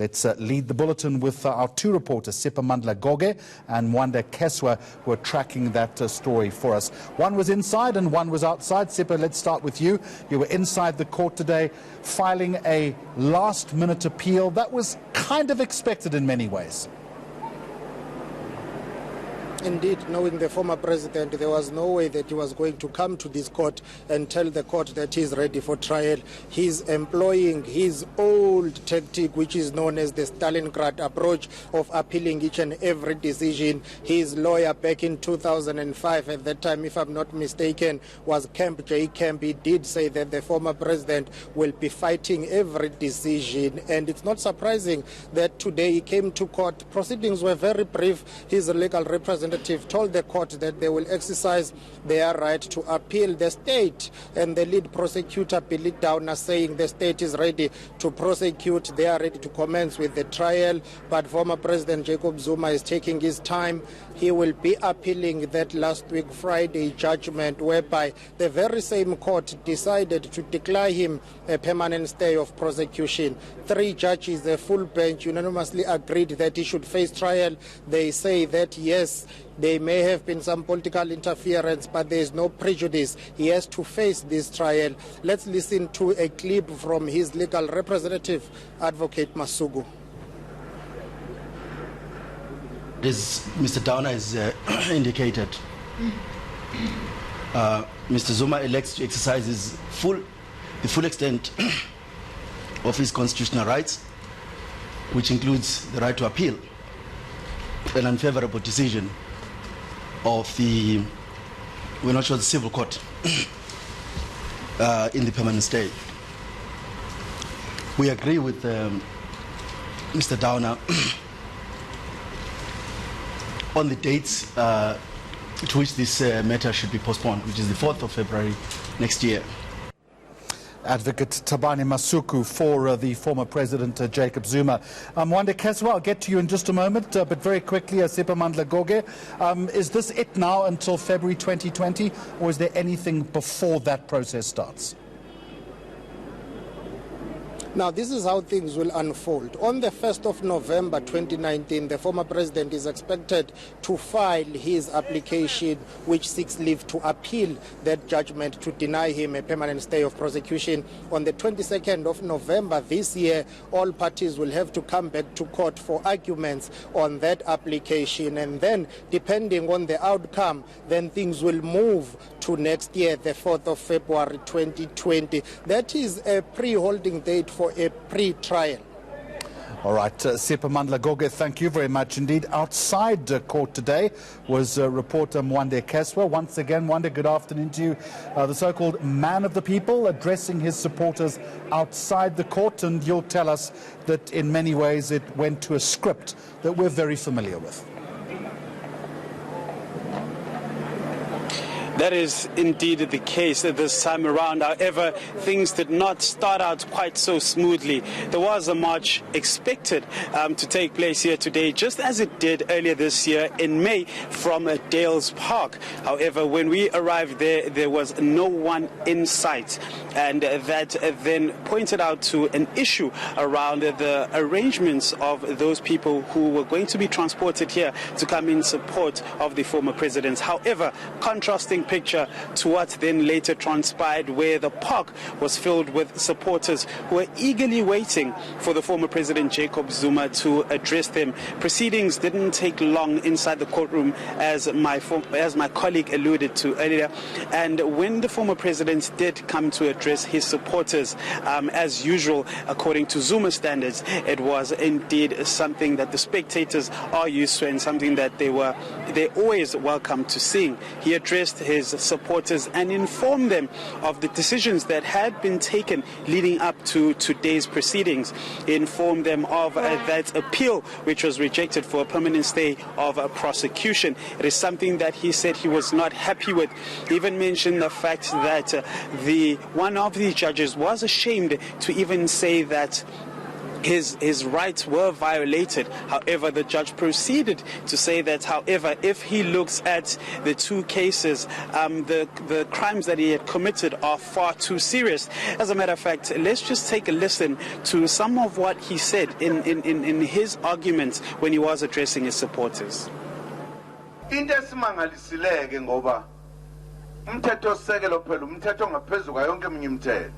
Let's lead the bulletin with our two reporters, Pietermaritzburg Goge and Mwanda Keswa, who are tracking that story for us. One was inside and one was outside. Sipa, let's start with you. You were inside the court today, filing a last-minute appeal. That was kind of expected in many ways. Indeed, knowing the former president, there was no way that he was going to come to this court and tell the court that he's ready for trial. He's employing his old tactic, which is known as the Stalingrad approach of appealing each and every decision. His lawyer back in 2005, at that time, if I'm not mistaken, was Camp J. Camp. He did say that the former president will be fighting every decision. And it's not surprising that today he came to court. Proceedings were very brief. His legal representative told the court that they will exercise their right to appeal. The state and the lead prosecutor, Billy Downer, saying the state is ready to prosecute. They are ready to commence with the trial. But former President Jacob Zuma is taking his time. He will be appealing that last week Friday judgment whereby the very same court decided to declare him a permanent stay of prosecution. 3 judges, the full bench, unanimously agreed that he should face trial. They say that yes, there may have been some political interference, but there is no prejudice. He has to face this trial. Let's listen to a clip from his legal representative, Advocate Masugu. As Mr. Downer has indicated, Mr. Zuma elects to exercise the full extent of his constitutional rights, which includes the right to appeal an unfavorable decision of the, we're not sure, the civil court in the permanent stay. We agree with Mr. Downer on the dates to which this matter should be postponed, which is the 4th of February next year. Advocate Thabani Masuku for the former President Jacob Zuma. Mwanda Keswa, I'll get to you in just a moment, but very quickly, Pietermaritzburg Goge, is this it now until February 2020, or is there anything before that process starts? Now, this is how things will unfold. On the 1st of November 2019, the former president is expected to file his application, which seeks leave to appeal that judgment to deny him a permanent stay of prosecution. On the 22nd of November this year, all parties will have to come back to court for arguments on that application. And then, depending on the outcome, then things will move to next year, the 4th of February 2020. That is a pre-holding date for a pre-trial. All right, Pietermaritzburg Goge, thank you very much indeed. Outside court today was reporter Mwanda Keswa. Once again, Mwanda, good afternoon to you. The so-called man of the people addressing his supporters outside the court, and you'll tell us that in many ways it went to a script that we're very familiar with. That is indeed the case this time around. However, things did not start out quite so smoothly. There was a march expected to take place here today, just as it did earlier this year in May from Dales Park. However, when we arrived there, there was no one in sight. And that then pointed out to an issue around the arrangements of those people who were going to be transported here to come in support of the former president. However, contrasting picture to what then later transpired, where the park was filled with supporters who were eagerly waiting for the former president Jacob Zuma to address them. Proceedings didn't take long inside the courtroom, as my colleague alluded to earlier. And when the former president did come to address his supporters, as usual, according to Zuma standards, it was indeed something that the spectators are used to and something that they're always welcome to seeing. He addressed his supporters and informed them of the decisions that had been taken leading up to today's proceedings. He informed them of that appeal which was rejected for a permanent stay of prosecution. It is something that he said he was not happy with. He even mentioned the fact that one of the judges was ashamed to even say that his rights were violated. However, the judge proceeded to say that, however, if he looks at the two cases, the crimes that he had committed are far too serious. As a matter of fact, let's just take a listen to some of what he said in his arguments when he was addressing his supporters. Into esimangalisileke ngoba umthetho osekelo phela umthetho ongaphezulu kayonke eminye imithetho.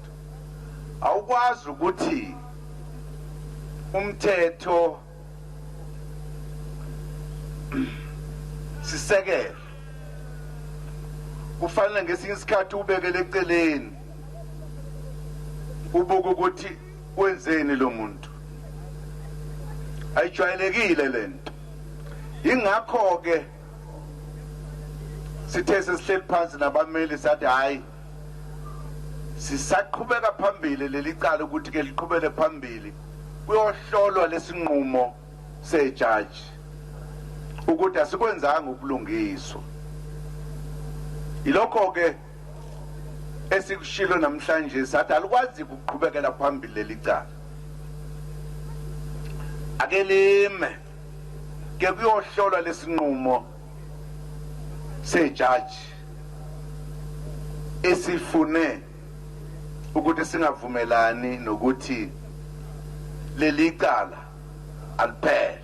Awukwazi ukuthi umthetho sisekelo kufanele ngesinye isikhathi ubekele eceleni ubuke ukuthi wenzeni lo muntu. Ayijwayelekile lento. Ingakho ke sithe sesihleli phansi nabameli sathi hayi sisaqhubeka phambili leli cala ukuthi ke liqhubele phambili kuyohlolwa lesinqumo sejaji ukuthi asikwenzanga ubulungiswa. Ilokho ke esikushilo namhlanje sathi alikwazi ukuqhubekela phambili leli cala. Akelime ke kuyohlolwa lesinqumo sejaji esifune ukuthi singavumelani nokuthi leli cala aliphele.